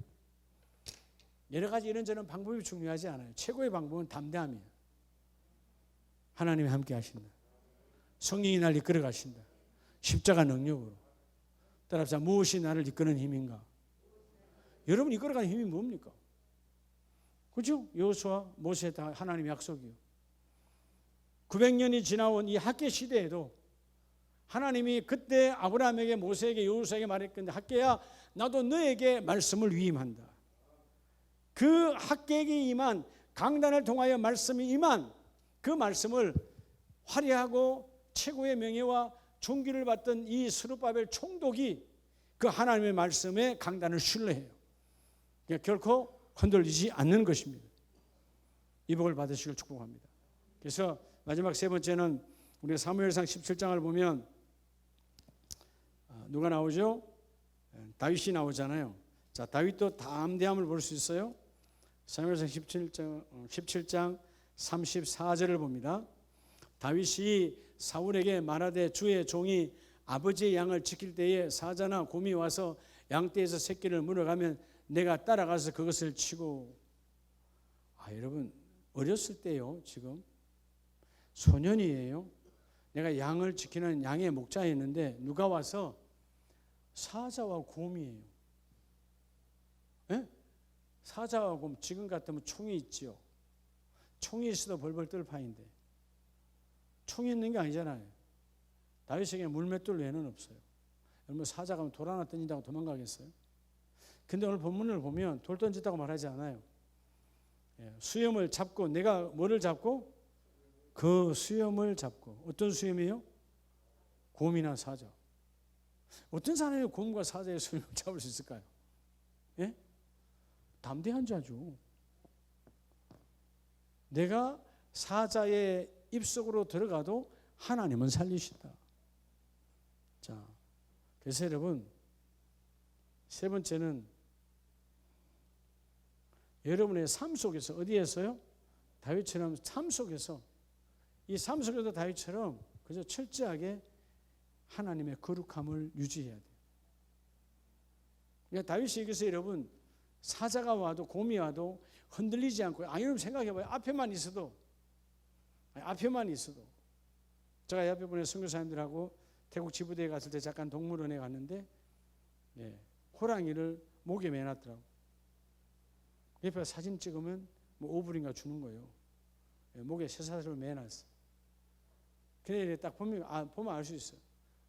여러 가지 이런저런 방법이 중요하지 않아요. 최고의 방법은 담대함이에요. 하나님이 함께 하신다. 성령이 날 이끌어 가신다. 십자가 능력으로. 따라서 무엇이 나를 이끄는 힘인가? 여러분 이끌어가는 힘이 뭡니까? 그죠? 여호수아, 모세 다 하나님의 약속이요. 900년이 지나온 이 학개 시대에도 하나님이 그때 아브라함에게, 모세에게, 여호수아에게 말했건데, 학개야 나도 너에게 말씀을 위임한다. 그 학개에게 임한, 강단을 통하여 말씀이 임한 그 말씀을 화려하고 최고의 명예와 존귀를 받던 이 스룹바벨 총독이 그 하나님의 말씀에 강단을 신뢰해요. 그러니까 결코 흔들리지 않는 것입니다. 이 복을 받으시길 축복합니다. 그래서 마지막 세 번째는 우리가 사무엘상 17장을 보면 누가 나오죠? 다윗이 나오잖아요. 자, 다윗도 담대함을 볼 수 있어요. 사무엘상 17장 34절을 봅니다. 다윗이 사울에게 말하되 주의 종이 아버지의 양을 지킬 때에 사자나 곰이 와서 양떼에서 새끼를 물어가면 내가 따라가서 그것을 치고. 여러분 어렸을 때요, 지금 소년이에요. 내가 양을 지키는 양의 목자였는데 누가 와서 사자와 곰이에요. 네? 사자와 곰, 지금 같으면 총이 있죠. 총이 있어도 벌벌 떨 판인데 총이 있는 게 아니잖아요. 다윗에게 물맷돌 외에는 없어요. 여러분 사자가 돌 하나 던진다고 도망가겠어요? 근데 오늘 본문을 보면 돌 던졌다고 말하지 않아요. 수염을 잡고, 내가 뭐를 잡고? 그 수염을 잡고. 어떤 수염이에요? 곰이나 사자. 어떤 사람이 곰과 사자의 수염을 잡을 수 있을까요? 예? 담대한 자죠. 내가 사자의 입속으로 들어가도 하나님은 살리신다. 자, 그래서 여러분 세 번째는 여러분의 삶 속에서 어디에서요? 다윗처럼 삶 속에서 이 삶 속에서 다윗처럼 그저 철저하게 하나님의 거룩함을 유지해야 돼요. 그러니까 다윗이 여기서 여러분 사자가 와도 곰이 와도 흔들리지 않고 여러분 생각해봐요. 앞에만 있어도 제가 옆에 보내 선교사님들하고 태국 지부대에 갔을 때 잠깐 동물원에 갔는데 호랑이를 목에 매놨더라고. 옆에 사진 찍으면 뭐 5불인가 주는 거예요. 목에 쇠사슬을 매놨어. 그래 딱 보면 알 수 있어.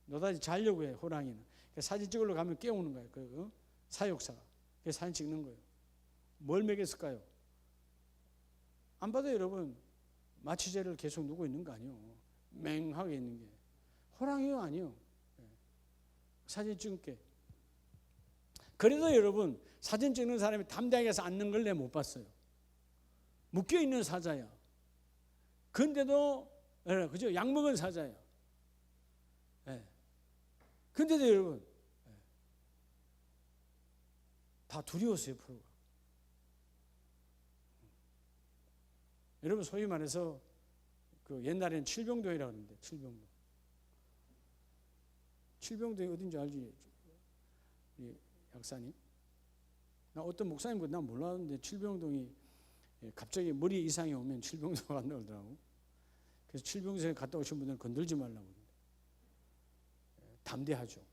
너다지 자려고 해 호랑이는. 사진 찍으러 가면 깨우는 거예요. 그 사육사가. 그래서 사진 찍는 거예요. 뭘 먹였을까요? 안 봐도 여러분 마취제를 계속 누고 있는 거 아니에요. 맹하게 있는 게. 호랑이가 아니에요. 사진 찍을게. 그래도 여러분 사진 찍는 사람이 담대하게 해서 앉는 걸 내가 못 봤어요. 묶여있는 사자야. 근데도 그죠? 약 먹은 사자야. 근데도 여러분 다 두려웠어요. 프로가. 여러분 소위 말해서 그 옛날에는 칠병도이라고 하는데 칠병도이 어딘지 알지? 약사님? 나 어떤 목사님보다 난 몰랐는데 칠병동이 갑자기 머리 이상이 오면 칠병도가 간다고 그러더라고. 그래서 칠병동에 갔다 오신 분들은 건들지 말라고 그러는데 담대하죠.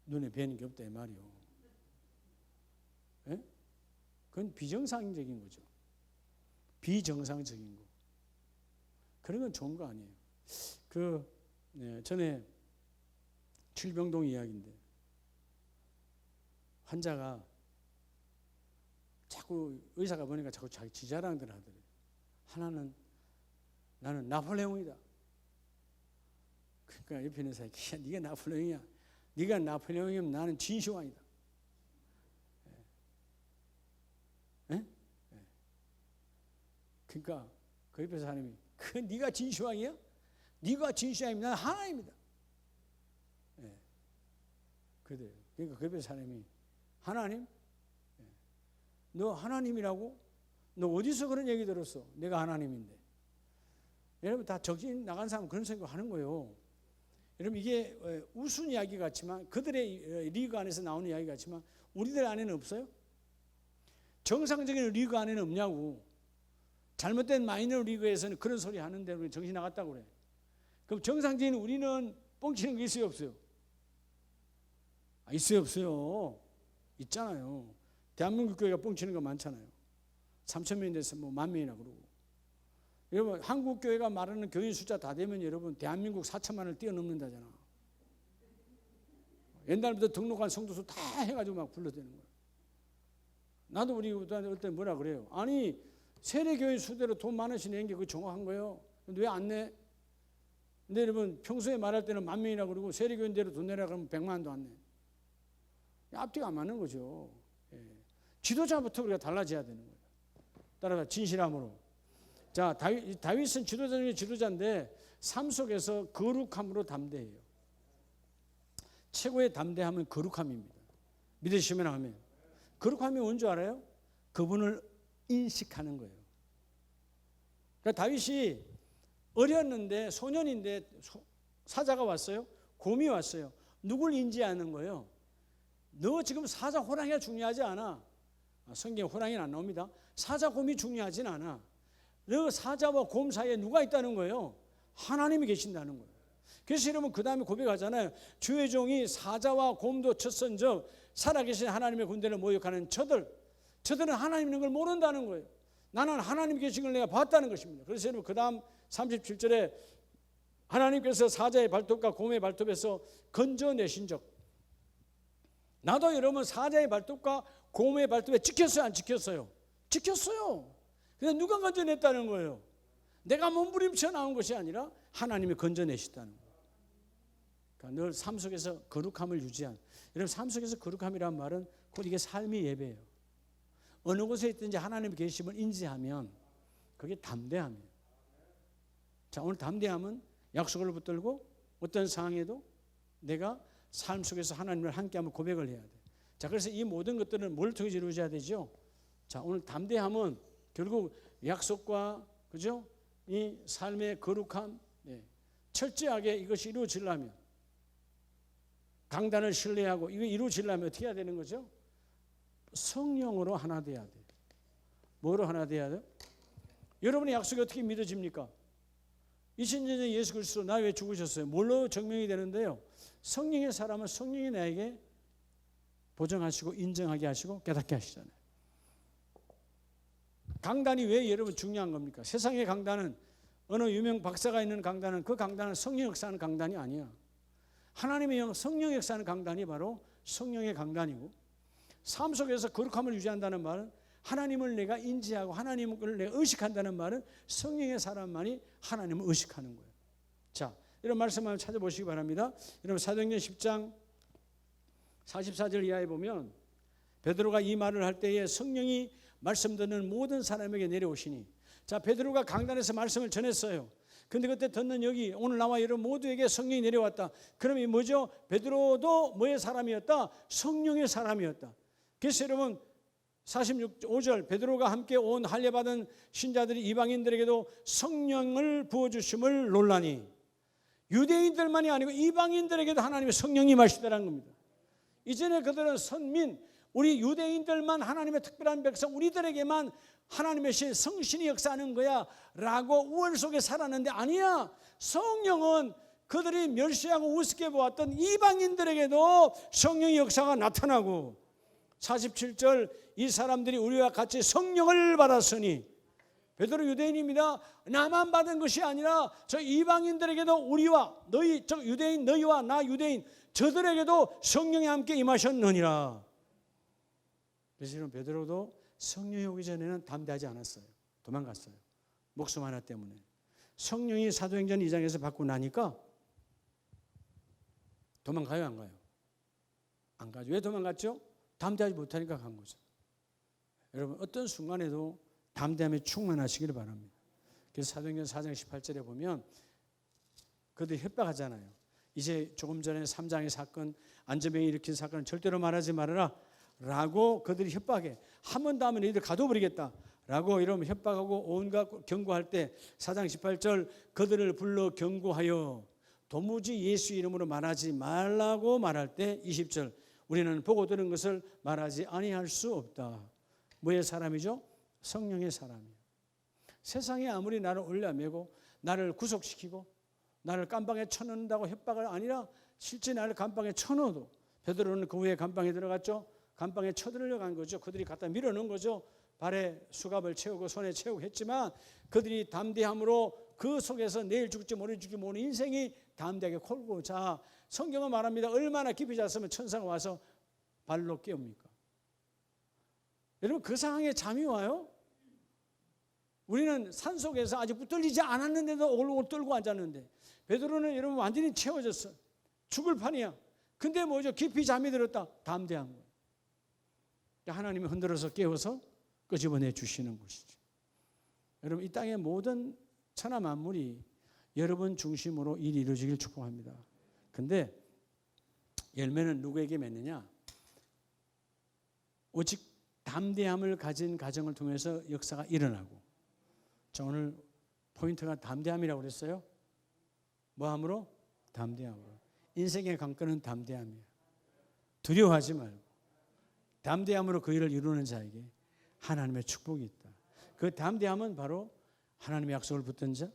눈에 뵈는 게 없다 이 말이요. 그건 비정상적인 거죠. 비정상적인 거. 그런 건 좋은 거 아니에요. 전에 칠병동 이야기인데 환자가 자꾸 의사가 보니까 자꾸 자기 지자랑들 하더래요. 하나는 나는 나폴레옹이다. 그러니까 옆에 있는 사람이 네가 나폴레옹이야. 네가 나폴레옹이면 나는 진시황이다. 그러니까 그 옆에 사람이 네가 진시황이야? 네가 진시황이면 나는 하나입니다. 그래요. 그러니까 그 옆에 사람이 하나님? 너 하나님이라고? 너 어디서 그런 얘기 들었어? 내가 하나님인데. 여러분 다 적진 나간 사람은 그런 생각 하는 거예요. 여러분 이게 우스운 이야기 같지만 그들의 리그 안에서 나오는 이야기 같지만 우리들 안에는 없어요? 정상적인 리그 안에는 없냐고. 잘못된 마이너 리그에서는 그런 소리 하는데 우리 정신 나갔다고 그래. 그럼 정상적인 우리는 뻥치는 게 있어요 없어요? 있어요 없어요? 있잖아요. 대한민국 교회가 뻥치는 거 많잖아요. 3,000명이 돼서 뭐 10,000명이나 그러고. 여러분 한국 교회가 말하는 교인 숫자 다 되면 여러분 대한민국 4천만을 뛰어넘는다잖아. 옛날부터 등록한 성도수 다 해가지고 막 불러대는 거예요. 나도 우리 어때 뭐라 그래요? 아니 세례교인 수대로 돈 많으신 낸게 그거 정확한 거예요. 근데 왜 안 내? 근데 여러분 평소에 말할 때는 10,000명이라 그러고 세례교인대로 돈 내라 그러면 100만도 안 내. 앞뒤가 안 맞는 거죠. 지도자부터 우리가 달라져야 되는 거예요. 따라가 진실함으로. 자, 다윗은 지도자 중에 지도자인데 삶 속에서 거룩함으로 담대해요. 최고의 담대함은 거룩함입니다. 믿으시면 아멘. 거룩함이 뭔지 알아요? 그분을 인식하는 거예요. 그러니까 다윗이 어렸는데 소년인데 사자가 왔어요. 곰이 왔어요. 누굴 인지하는 거예요? 너 지금 사자 호랑이가 중요하지 않아. 성경에 호랑이는 안 나옵니다. 사자 곰이 중요하진 않아. 너 사자와 곰 사이에 누가 있다는 거예요? 하나님이 계신다는 거예요. 그래서 여러분 그 다음에 고백하잖아요. 주의 종이 사자와 곰도 쳤은즉 살아계신 하나님의 군대를 모욕하는 저들은 하나님 있는 걸 모른다는 거예요. 나는 하나님 계신 걸 내가 봤다는 것입니다. 그래서 여러분 그 다음 37절에 하나님께서 사자의 발톱과 곰의 발톱에서 건져내신 적. 나도 여러분 사자의 발톱과 곰의 발톱에 찍혔어요 안 찍혔어요? 찍혔어요. 근데 누가 건져냈다는 거예요? 내가 몸부림쳐 나온 것이 아니라 하나님이 건져내셨다는 거예요. 그러니까 늘 삶 속에서 거룩함을 유지한. 여러분 삶 속에서 거룩함이란 말은 곧 이게 삶의 예배예요. 어느 곳에 있든지 하나님의 계심을 인지하면 그게 담대함이에요. 자, 오늘 담대함은 약속을 붙들고 어떤 상황에도 내가 삶 속에서 하나님을 함께하면 고백을 해야 돼. 자, 자, 그래서 이 모든 것들은 뭘 통해서 이루어져야 되죠? 자, 오늘 담대함은 결국 약속과, 그죠? 이 삶의 거룩함, 철저하게 이것이 이루어지려면, 강단을 신뢰하고 이거 이루어지려면 어떻게 해야 되는 거죠? 성령으로 하나 돼야 돼요. 뭐로 하나 돼야 돼요? 여러분의 약속이 어떻게 믿어집니까? 2000년 전에 예수 그리스도 나 왜 죽으셨어요? 뭘로 증명이 되는데요? 성령의 사람은 성령이 나에게 보정하시고 인정하게 하시고 깨닫게 하시잖아요. 강단이 왜 여러분 중요한 겁니까? 세상의 강단은, 어느 유명 박사가 있는 강단은, 그 강단은 성령 역사하는 강단이 아니야. 하나님의 성령 역사하는 강단이 바로 성령의 강단이고, 삶 속에서 거룩함을 유지한다는 말은 하나님을 내가 인지하고 하나님을 내가 의식한다는 말은 성령의 사람만이 하나님을 의식하는 거예요. 자, 이런 말씀 한번 찾아보시기 바랍니다. 여러분 사도행전 10장 44절 이하에 보면 베드로가 이 말을 할 때에 성령이 말씀 듣는 모든 사람에게 내려오시니, 자, 베드로가 강단에서 말씀을 전했어요. 근데 그때 듣는 여기 오늘 나와 여러분 모두에게 성령이 내려왔다. 그럼 이 뭐죠? 베드로도 뭐의 사람이었다? 성령의 사람이었다. 그래서 여러분 45절 베드로가 함께 온 할례받은 신자들이 이방인들에게도 성령을 부어주심을 놀라니, 유대인들만이 아니고 이방인들에게도 하나님의 성령이 임하시더라는 겁니다. 이전에 그들은 선민, 우리 유대인들만 하나님의 특별한 백성, 우리들에게만 하나님의 성신이 역사하는 거야 라고 우월 속에 살았는데, 아니야. 성령은 그들이 멸시하고 우습게 보았던 이방인들에게도 성령의 역사가 나타나고, 47절 이 사람들이 우리와 같이 성령을 받았으니, 베드로 유대인입니다. 나만 받은 것이 아니라 저 이방인들에게도 우리와 너희, 저 유대인 너희와 나 유대인 저들에게도 성령이 함께 임하셨느니라. 그래서 이런 베드로도 성령이 오기 전에는 담대하지 않았어요. 도망갔어요. 목숨 하나 때문에. 성령이 사도행전 2장에서 받고 나니까 도망가요, 안 가요? 안 가죠. 왜 도망갔죠? 담대하지 못하니까 간 거죠. 여러분 어떤 순간에도 담대함에 충만하시기를 바랍니다. 그래서 사도행전 4장 18절에 보면 그들이 협박하잖아요. 이제 조금 전에 3장의 사건, 안전병이 일으킨 사건은 절대로 말하지 말아라 라고 그들이 협박해. 한 번 더 하면 너희들 가둬버리겠다 라고 이러면 협박하고 온갖 경고할 때 4장 18절 그들을 불러 경고하여 도무지 예수 이름으로 말하지 말라고 말할 때 20절 우리는 보고 들은 것을 말하지 아니할 수 없다. 뭐의 사람이죠? 성령의 사람이에요. 세상에 아무리 나를 올려매고 나를 구속시키고 나를 감방에 쳐넣는다고 협박을 아니라 실제 나를 감방에 쳐넣어도, 베드로는 그 후에 감방에 들어갔죠. 감방에 쳐들어간 거죠. 그들이 갖다 밀어넣은 거죠. 발에 수갑을 채우고 손에 채우고 했지만 그들이 담대함으로 그 속에서 내일 죽을지 모레 죽을지 모르는 인생이 담대하게 걸고, 자, 성경은 말합니다. 얼마나 깊이 잤으면 천사가 와서 발로 깨웁니까? 여러분 그 상황에 잠이 와요? 우리는 산속에서 아직 붙들리지 않았는데도 올올 떨고 앉았는데, 베드로는 여러분 완전히 채워졌어. 죽을 판이야. 근데 뭐죠? 깊이 잠이 들었다. 담대한 거예요. 하나님이 흔들어서 깨워서 끄집어내 주시는 것이죠. 여러분 이 땅의 모든 천하 만물이 여러분 중심으로 일이 이루어지길 축복합니다. 근데 열매는 누구에게 맺느냐? 오직 담대함을 가진 가정을 통해서 역사가 일어나고. 자, 오늘 포인트가 담대함이라고 그랬어요. 뭐함으로? 담대함으로. 인생의 관건은 담대함이에요. 두려워하지 말고 담대함으로 그 일을 이루는 자에게 하나님의 축복이 있다. 그 담대함은 바로 하나님의 약속을 붙든 자,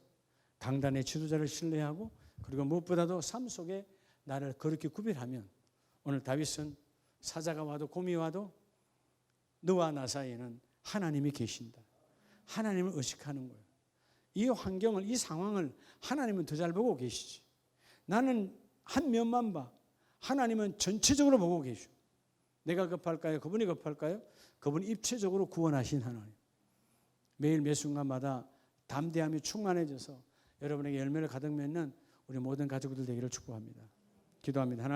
강단의 지도자를 신뢰하고, 그리고 무엇보다도 삶 속에 나를 그렇게 구별하면, 오늘 다윗은 사자가 와도 곰이 와도 너와 나 사이에는 하나님이 계신다. 하나님을 의식하는 거예요. 이 환경을, 이 상황을 하나님은 더 잘 보고 계시지. 나는 한 면만 봐. 하나님은 전체적으로 보고 계셔. 내가 급할까요? 그분이 급할까요? 그분이 입체적으로 구원하신 하나님. 매일 매 순간마다 담대함이 충만해져서 여러분에게 열매를 가득 맺는 우리 모든 가족들 되기를 축복합니다. 기도합니다. 하나님.